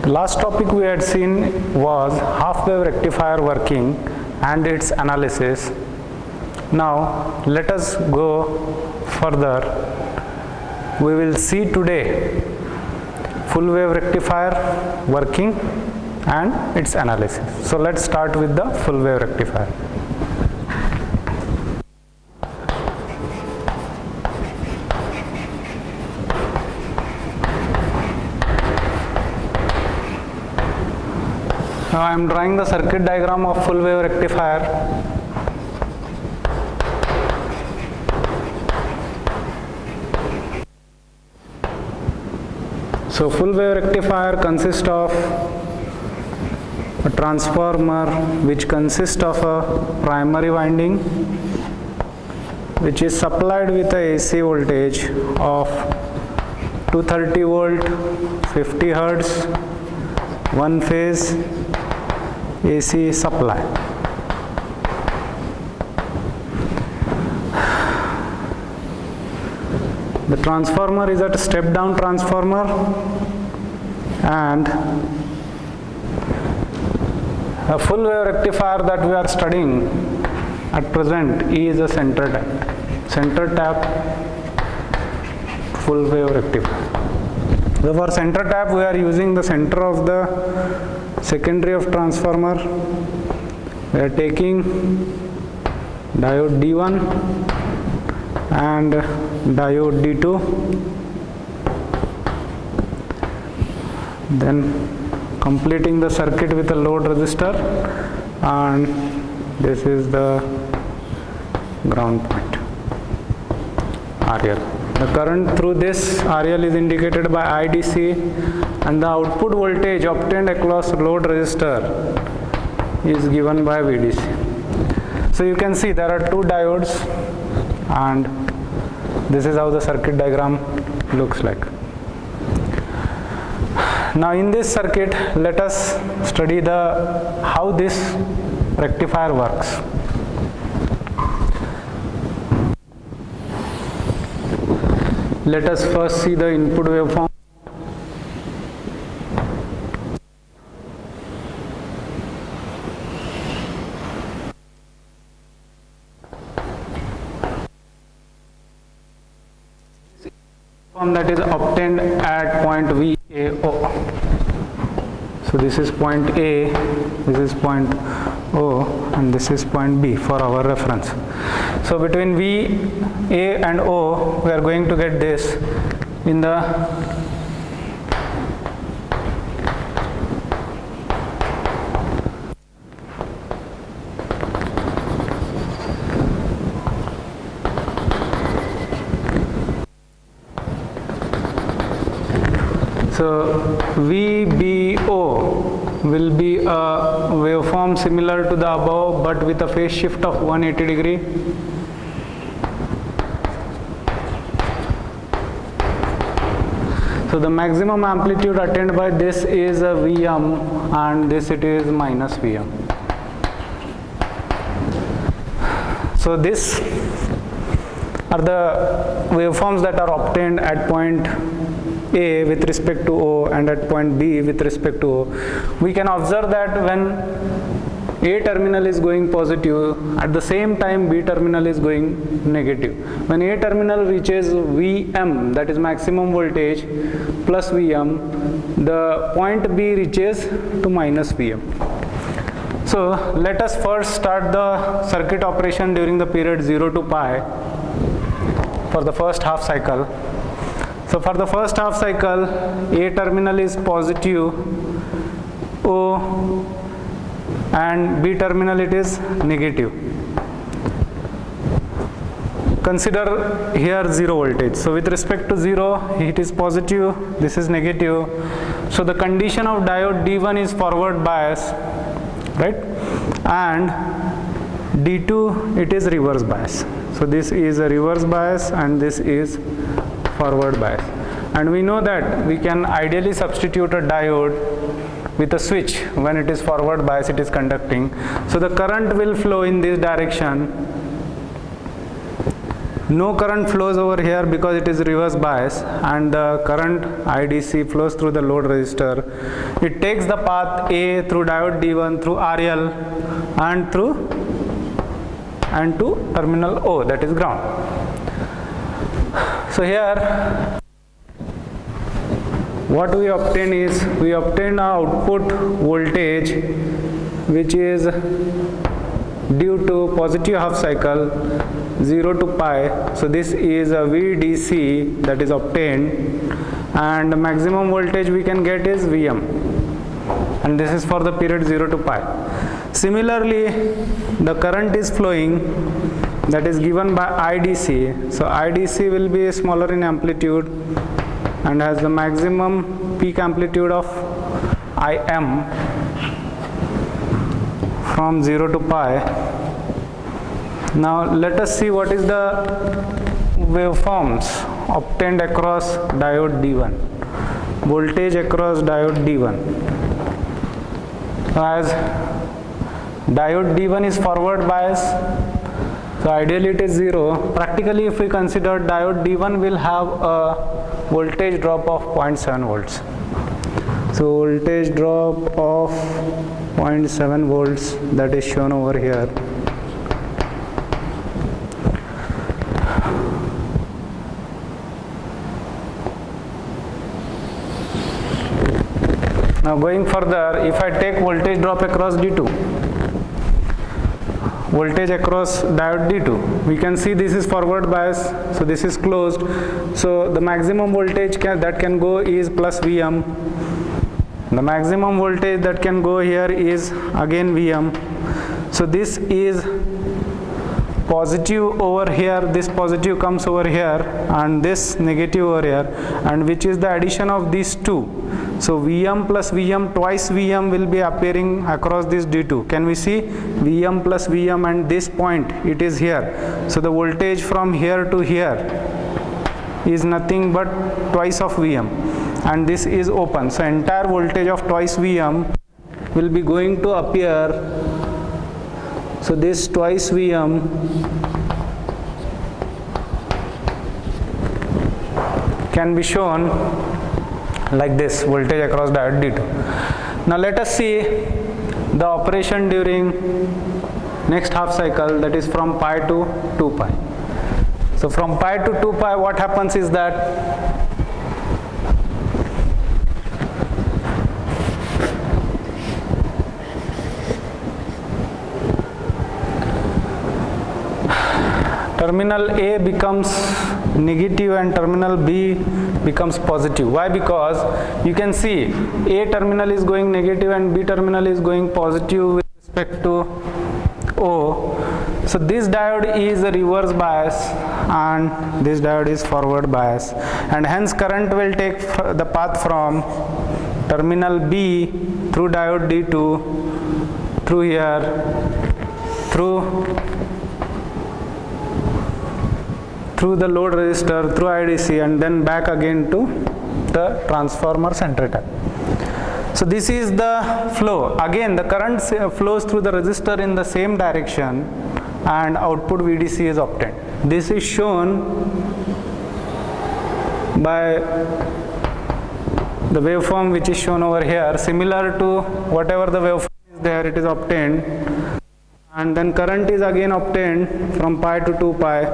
The last topic we had seen was half wave rectifier working and its analysis. Now let us go further. We will see today full wave rectifier working and its analysis. So let's start with the full wave rectifier. Now I am drawing the circuit diagram of full wave rectifier. So full wave rectifier consists of a transformer which consists of a primary winding which is supplied with a AC voltage of 230 volt, 50 hertz, one phase AC supply. The transformer is a step down transformer and a full wave rectifier that we are studying at present is a center tap. Center tap full wave rectifier. So for center tap we are using the center of the secondary of transformer. We are taking diode D1 and diode D2, then completing the circuit with a load resistor, and this is the ground point RL. The current through this RL is indicated by IDC, and the output voltage obtained across load resistor is given by VDC. So you can see there are two diodes, and this is how the circuit diagram looks like. Now in this circuit, let us study how this rectifier works. Let us first see the input waveform. That is obtained at point VAO. So this is point A, this is point O, and this is point B for our reference. So between V, A and O, we are going to get this in the So VBO will be a waveform similar to the above but with a phase shift of 180 degree. So the maximum amplitude attained by this is a Vm, and this it is minus Vm. So this are the waveforms that are obtained at point A with respect to O and at point B with respect to O. We can observe that when A terminal is going positive, at the same time B terminal is going negative. When A terminal reaches Vm, that is maximum voltage, plus Vm, the point B reaches to minus Vm. So let us first start the circuit operation during the period 0 to pi for the first half cycle. So for the first half cycle, A terminal is positive, O, and B terminal it is negative. Consider here 0 voltage. So with respect to 0, it is positive, this is negative. So the condition of diode D1 is forward bias, right? And D2 it is reverse bias. So this is a reverse bias and this is forward bias, and we know that we can ideally substitute a diode with a switch. When it is forward bias, it is conducting, so the current will flow in this direction No current flows over here because it is reverse bias, and the current IDC flows through the load resistor. It takes the path A through diode D1 through RL and to terminal O, that is ground. So here what we obtain is, we obtain an output voltage which is due to positive half cycle 0 to pi. So this is a VDC that is obtained, and the maximum voltage we can get is Vm, and this is for the period 0 to pi. Similarly, the current is flowing, that is given by IDC. So IDC will be smaller in amplitude and has the maximum peak amplitude of Im from 0 to pi. Now let us see what is the waveforms obtained across diode D1, voltage across diode D1. So as diode D1 is forward bias, so ideally it is 0. Practically, if we consider, diode D1 will have a voltage drop of 0.7 volts. So voltage drop of 0.7 volts, that is shown over here. Now going further, if I take voltage drop across D2, voltage across diode D2, we can see this is forward bias, so this is closed. So the maximum voltage that can go is plus Vm. The maximum voltage that can go here is again Vm. So this is positive over here, this positive comes over here, and this negative over here, and which is the addition of these two. So Vm plus Vm, twice Vm will be appearing across this D2. Can we see? Vm plus Vm, and this point, it is here. So the voltage from here to here is nothing but twice of Vm, and this is open. So entire voltage of twice Vm will be going to appear. So this twice Vm can be shown like this, voltage across diode D2. Now let us see the operation during next half cycle, that is from pi to 2 pi. So from pi to 2 pi, what happens is that terminal A becomes negative and terminal B becomes positive. Why? Because you can see A terminal is going negative and B terminal is going positive with respect to O. So this diode is a reverse bias and this diode is forward bias, and hence current will take the path from terminal B through diode D2 through here, through the load resistor, through IDC, and then back again to the transformer center tap. So this is the flow. Again, the current flows through the resistor in the same direction and output VDC is obtained. This is shown by the waveform which is shown over here. Similar to whatever the waveform is there, it is obtained, and then current is again obtained from pi to 2 pi.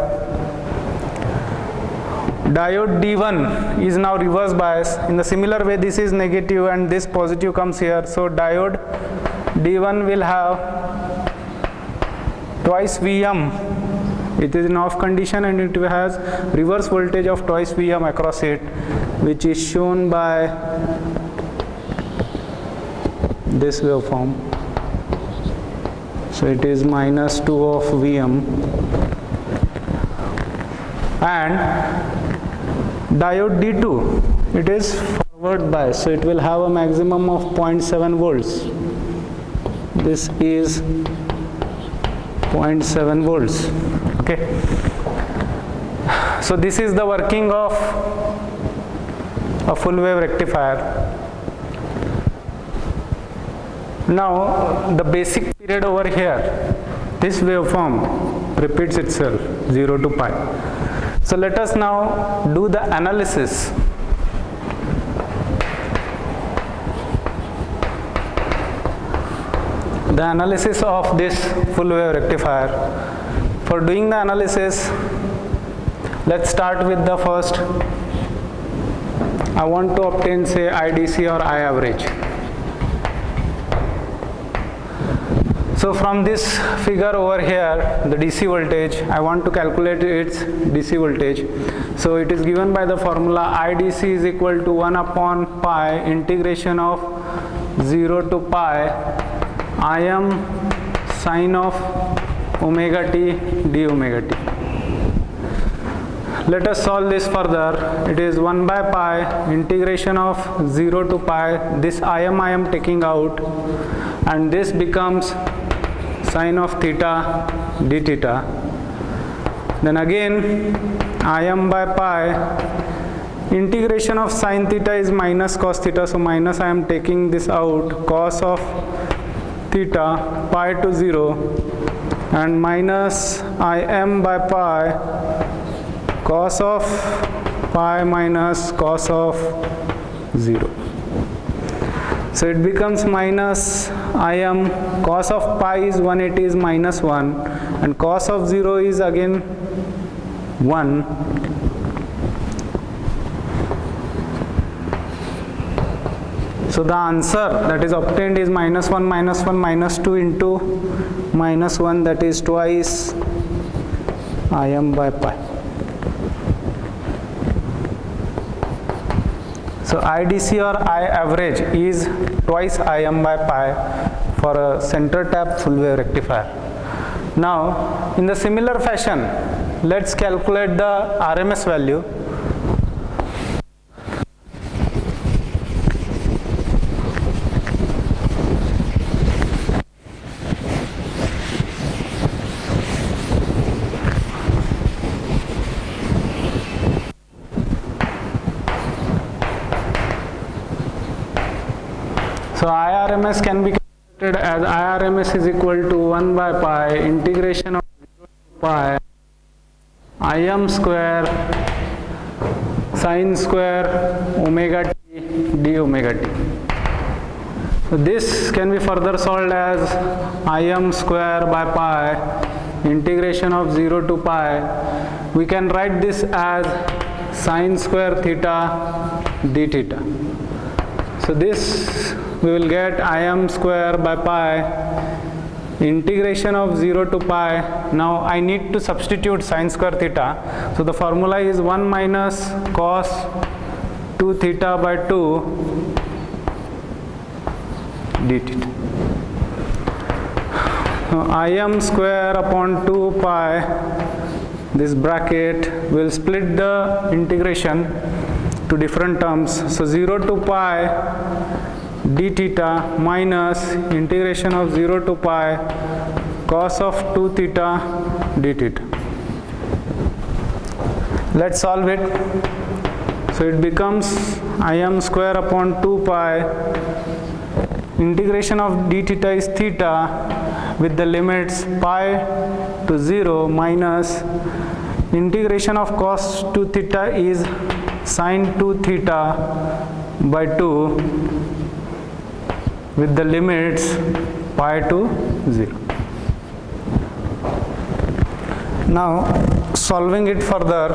Diode D1 is now reverse bias. In the similar way, this is negative and this positive comes here. So diode D1 will have twice Vm. It is in off condition and it has reverse voltage of twice Vm across it, which is shown by this waveform. So it is minus 2 of Vm, and diode D2, it is forward bias, so it will have a maximum of 0.7 volts. This is 0.7 volts. Okay. So this is the working of a full wave rectifier. Now the basic period over here, this waveform repeats itself 0 to pi. So let us now do the analysis. The analysis of this full wave rectifier. For doing the analysis, let's start with the first. I want to obtain, say, IDC or I average. So from this figure over here, the DC voltage, I want to calculate its DC voltage. So it is given by the formula IDC is equal to 1 upon pi integration of 0 to pi Im sine of omega t d omega t. Let us solve this further. It is 1 by pi integration of 0 to pi. This I am taking out, and this becomes sine of theta d theta. Then again Im by pi integration of sine theta is minus cos theta, so minus I am taking this out, cos of theta pi to 0, and minus Im by pi cos of pi minus cos of 0. So it becomes minus Im, cos of pi is 180 is minus 1, and cos of 0 is again 1. So the answer that is obtained is minus 1 minus 1 minus 2 into minus 1, that is twice Im by pi. So IDC or I average is twice Im by pi for a center tap full wave rectifier. Now in the similar fashion, let's calculate the RMS value. So IRMS can be calculated as IRMS is equal to 1 by pi integration of 0 to pi Im square sine square omega t d omega t. So this can be further solved as Im square by pi integration of 0 to pi. We can write this as sine square theta d theta. So this we will get Im square by pi integration of 0 to pi. Now I need to substitute sine square theta. So the formula is 1 minus cos 2 theta by 2 d theta. Now Im square upon 2 pi, this bracket will split the integration to different terms. So 0 to pi d theta minus integration of 0 to pi cos of 2 theta d theta. Let's solve it. So it becomes Im square upon 2 pi integration of d theta is theta with the limits pi to 0 minus integration of cos 2 theta is sine 2 theta by 2 with the limits pi to 0. Now solving it further,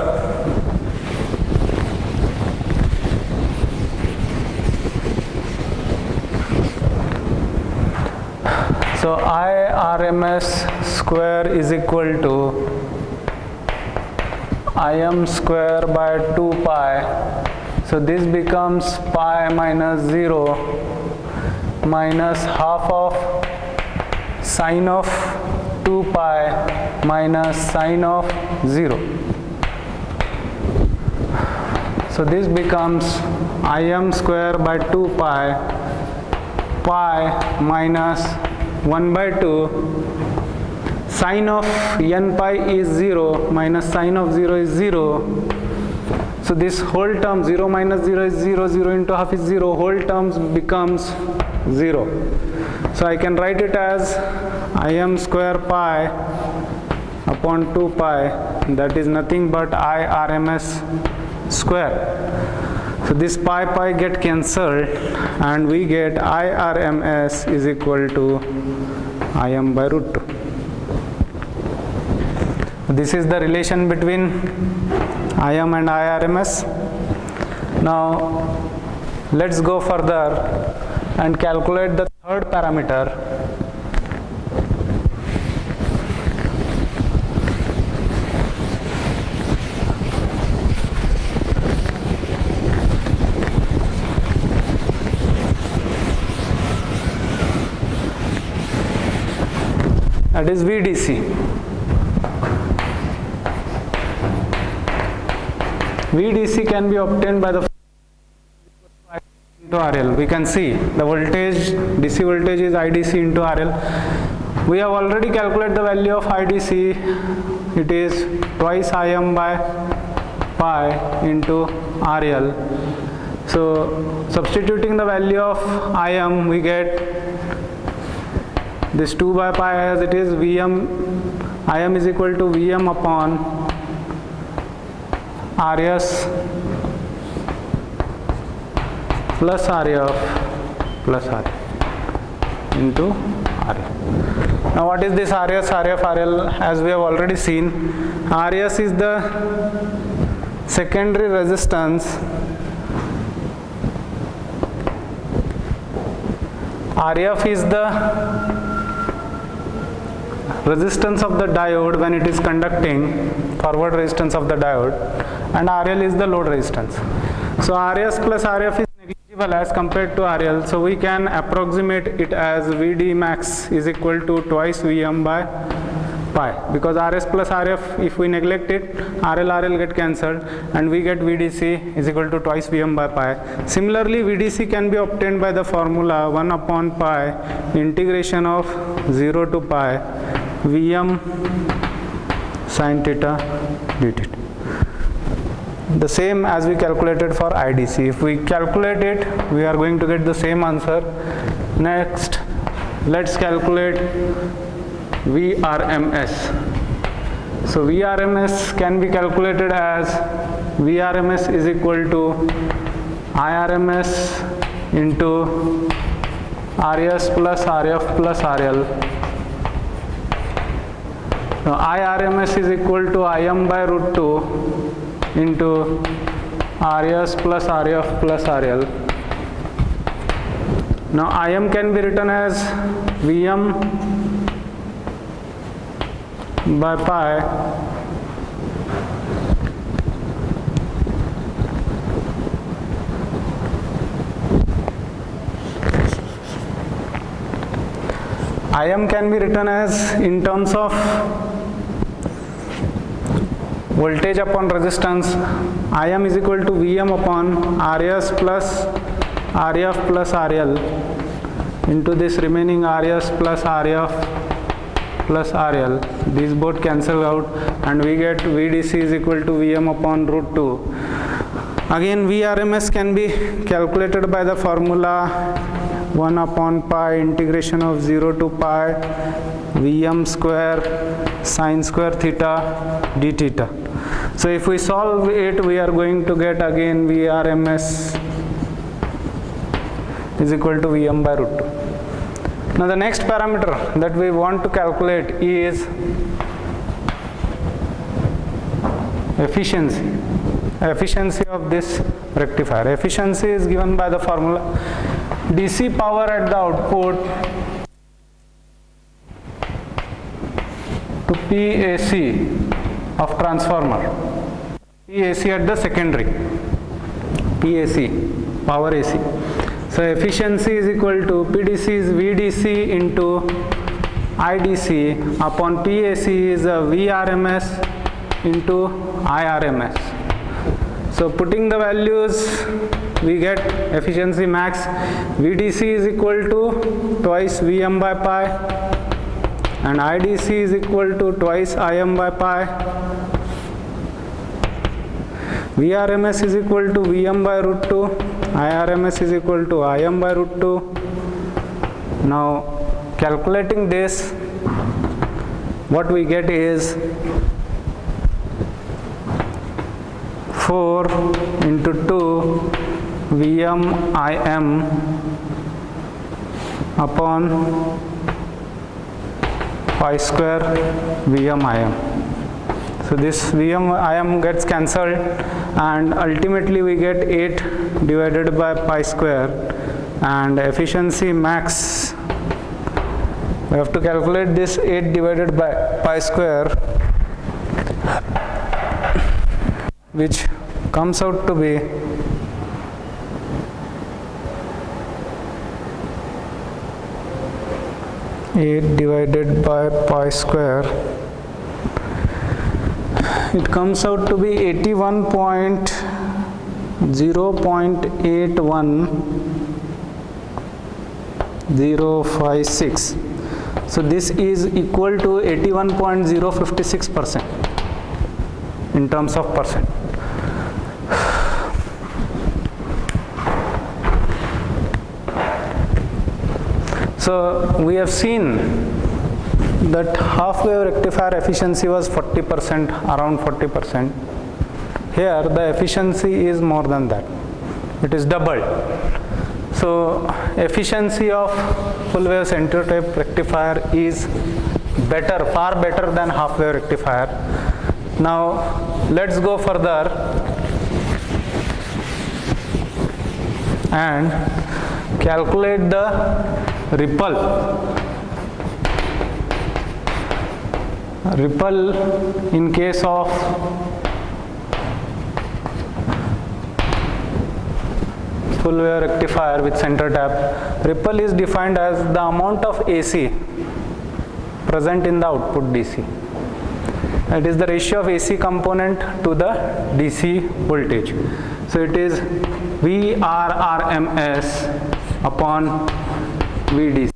so IRMS square is equal to Im square by 2 pi. So this becomes pi minus 0 minus half of sine of 2 pi minus sine of 0. So this becomes Im square by 2 pi pi minus 1 by 2 sine of n pi is 0 minus sine of 0 is 0. So this whole term 0 minus 0 is 0, 0 into half is 0, whole terms becomes 0. So I can write it as Im square pi upon 2 pi that is nothing but IRMS square. So this pi get cancelled and we get IRMS is equal to Im by root 2. This is the relation between Im and IRMS. Now let's go further and calculate the third parameter. That is VDC. VDC can be obtained by the into RL. We can see the voltage, DC voltage is IDC into RL. We have already calculated the value of IDC. It is twice Im by pi into RL. So substituting the value of Im, we get this 2 by pi as it is. Im is equal to Vm upon Rs plus Rf plus R into RL. Now what is this Rs, Rf, RL? As we have already seen, Rs is the secondary resistance, Rf is the resistance of the diode when it is conducting, forward resistance of the diode, and RL is the load resistance. So Rs plus Rf is negligible as compared to RL, so we can approximate it as Vd max is equal to twice Vm by pi, because Rs plus Rf, if we neglect it, RL get cancelled and we get Vdc is equal to twice Vm by pi. Similarly, Vdc can be obtained by the formula 1 upon pi integration of 0 to pi Vm sin theta dt. The same as we calculated for IDC. If we calculate it, we are going to get the same answer. Next, let's calculate VRMS. So VRMS can be calculated as VRMS is equal to IRMS into Rs plus Rf plus RL. Now IRMS is equal to Im by root 2 into Rs plus Rf plus RL. Now Im can be written as Vm by pi Im can be written as, in terms of voltage upon resistance, Im is equal to Vm upon Rs plus Rf plus RL into this remaining Rs plus Rf plus RL. These both cancel out and we get Vdc is equal to Vm upon root 2. Again, VRMS can be calculated by the formula 1 upon pi integration of 0 to pi Vm square sin square theta d theta. So if we solve it, we are going to get again VRMS is equal to Vm by root 2. Now the next parameter that we want to calculate is efficiency of this rectifier. Efficiency is given by the formula DC power at the output to PAC of transformer, PAC at the secondary, PAC, power AC. So efficiency is equal to PDC is VDC into IDC upon PAC is a VRMS into IRMS. So putting the values, we get efficiency max. VDC is equal to twice Vm by pi and IDC is equal to twice Im by pi. VRMS is equal to Vm by root 2. IRMS is equal to Im by root 2. Now calculating this, what we get is 4 into 2 Vm Im upon pi square Vm Im. So this Vm Im gets cancelled and ultimately we get 8 divided by pi square, and efficiency max, we have to calculate this 8 divided by pi square, which comes out to be 8 divided by pi square, it comes out to be 81.0.81056. So this is equal to 81.056% in terms of percent. So we have seen that half wave rectifier efficiency was 40%, around 40%. Here the efficiency is more than that. It is doubled. So efficiency of full wave center type rectifier is better, far better than half wave rectifier. Now let's go further and calculate the ripple in case of full wave rectifier with center tap. Ripple is defined as the amount of AC present in the output DC. It is the ratio of AC component to the DC voltage. So it is VRRMS upon VDC.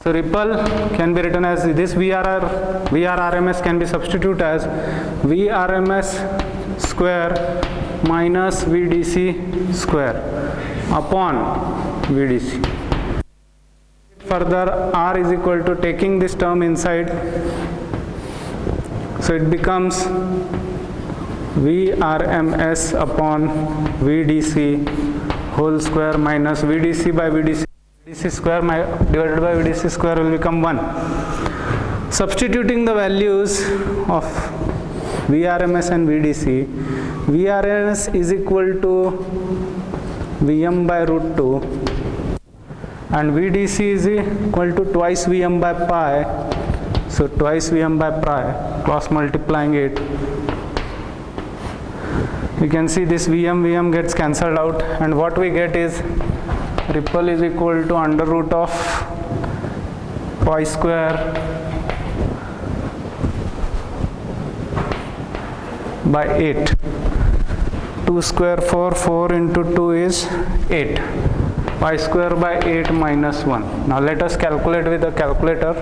So ripple can be written as this VRRMS can be substituted as VRMS square minus VDC square upon VDC. Further, R is equal to taking this term inside, so it becomes VRMS upon VDC whole square minus VDC by VDC. VDC square divided by VDC square will become 1. Substituting the values of VRMS and VDC, VRMS is equal to Vm by root 2 and VDC is equal to twice Vm by pi. So twice Vm by pi, cross multiplying it, you can see this Vm gets cancelled out, and what we get is ripple is equal to under root of pi square by 8. 2 square 4 into 2 is 8. Pi square by 8 minus 1. Now let us calculate with the calculator.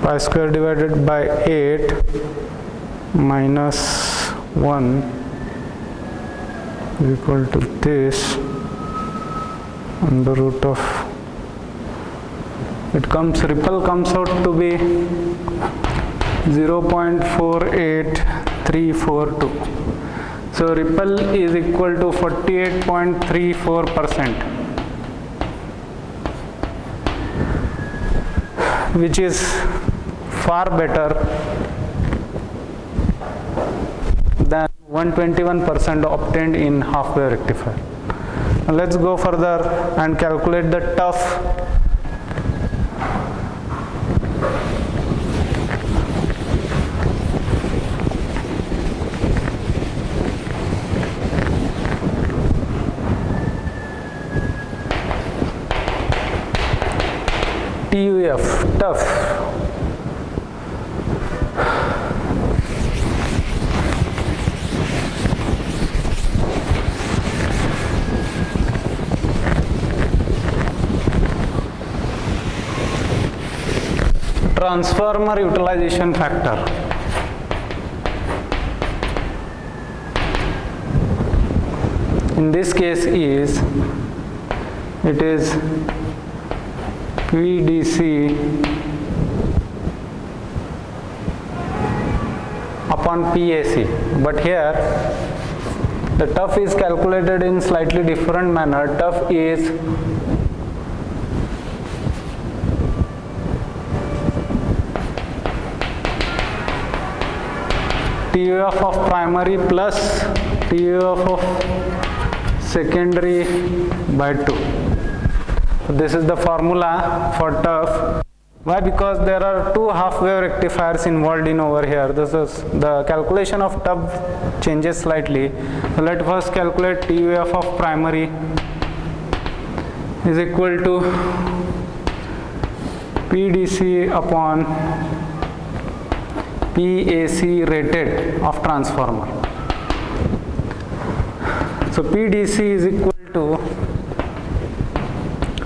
Pi square divided by 8 minus 1 is equal to this under root of, ripple comes out to be 0.48342. So ripple is equal to 48.34%, which is far better than 121% obtained in half wave rectifier. Now let's go further and calculate the TUF. TUF. Transformer utilization factor. in this case is, it is PDC upon PAC, but here the TUF is calculated in slightly different manner. TUF is TUF of primary plus TUF of secondary by 2. So this is the formula for TUF. Why? Because there are two half-wave rectifiers involved in over here. This is the calculation of TUF changes slightly. So let us first calculate TUF of primary is equal to PDC upon PAC rated of transformer. So PDC is equal to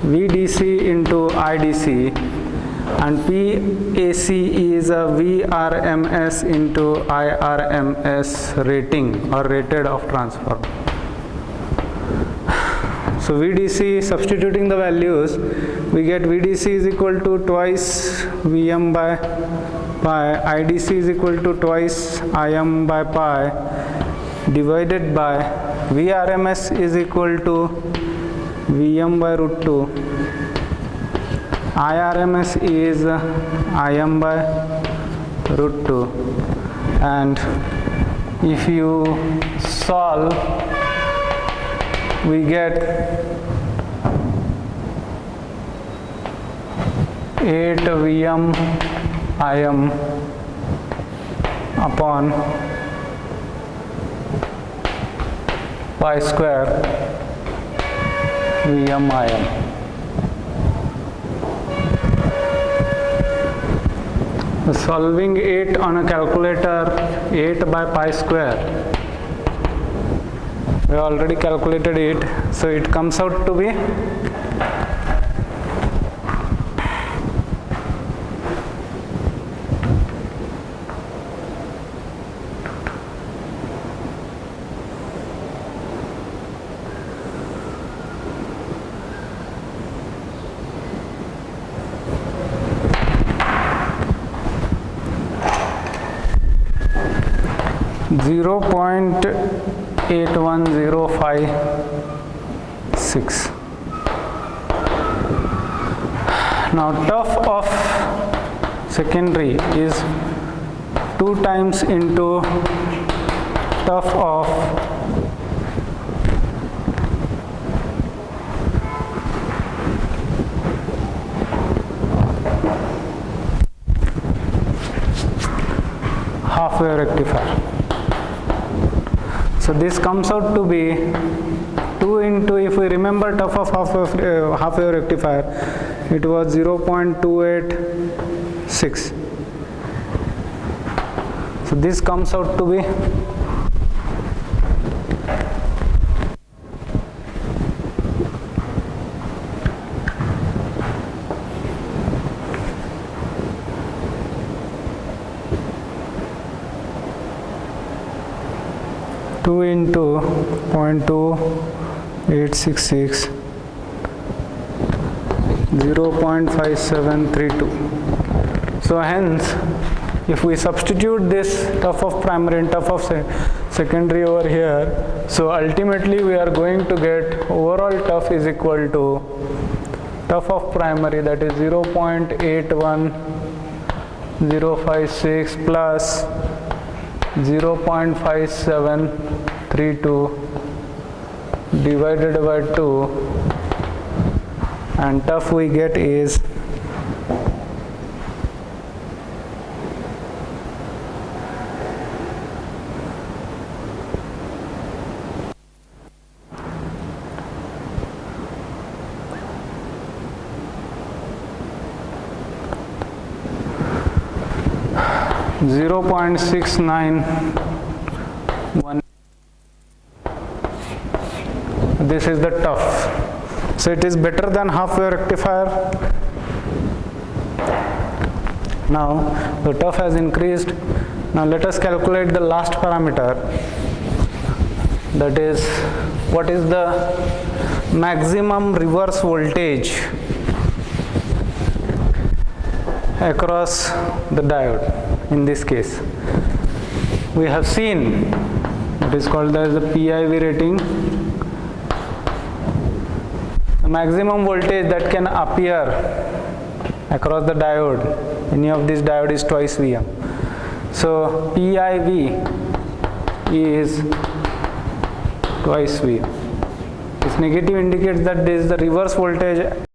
VDC into IDC, and PAC is a VRMS into IRMS rating or rated of transformer. So VDC, substituting the values, we get VDC is equal to twice Vm by pi, IDC is equal to twice Im by pi, divided by VRMS is equal to Vm by root 2, IRMS is Im by root 2, and if you solve, we get 8 Vm Im upon pi square Vm Im. Solving 8 on a calculator, 8 by pi square, we already calculated it, so it comes out to be 0.81056. Now TUF of secondary is 2 times into TUF of half-wave rectifier. So this comes out to be 2 into, if we remember TUF of half-wave rectifier, it was 0.286. So this comes out to be 2 into 0.2866, 0.5732. So hence, if we substitute this TUF of primary and TUF of secondary over here, so ultimately we are going to get overall TUF is equal to TUF of primary, that is 0.81056 plus 0.5732 divided by 2, and TUF we get is 0.691. This is the TUF. So it is better than half-wave rectifier. Now the TUF has increased. Now let us calculate the last parameter, that is what is the maximum reverse voltage across the diode. In this case, we have seen it is called as the PIV rating. The maximum voltage that can appear across the diode, any of this diode, is twice Vm. So PIV is twice Vm. This negative indicates that there is the reverse voltage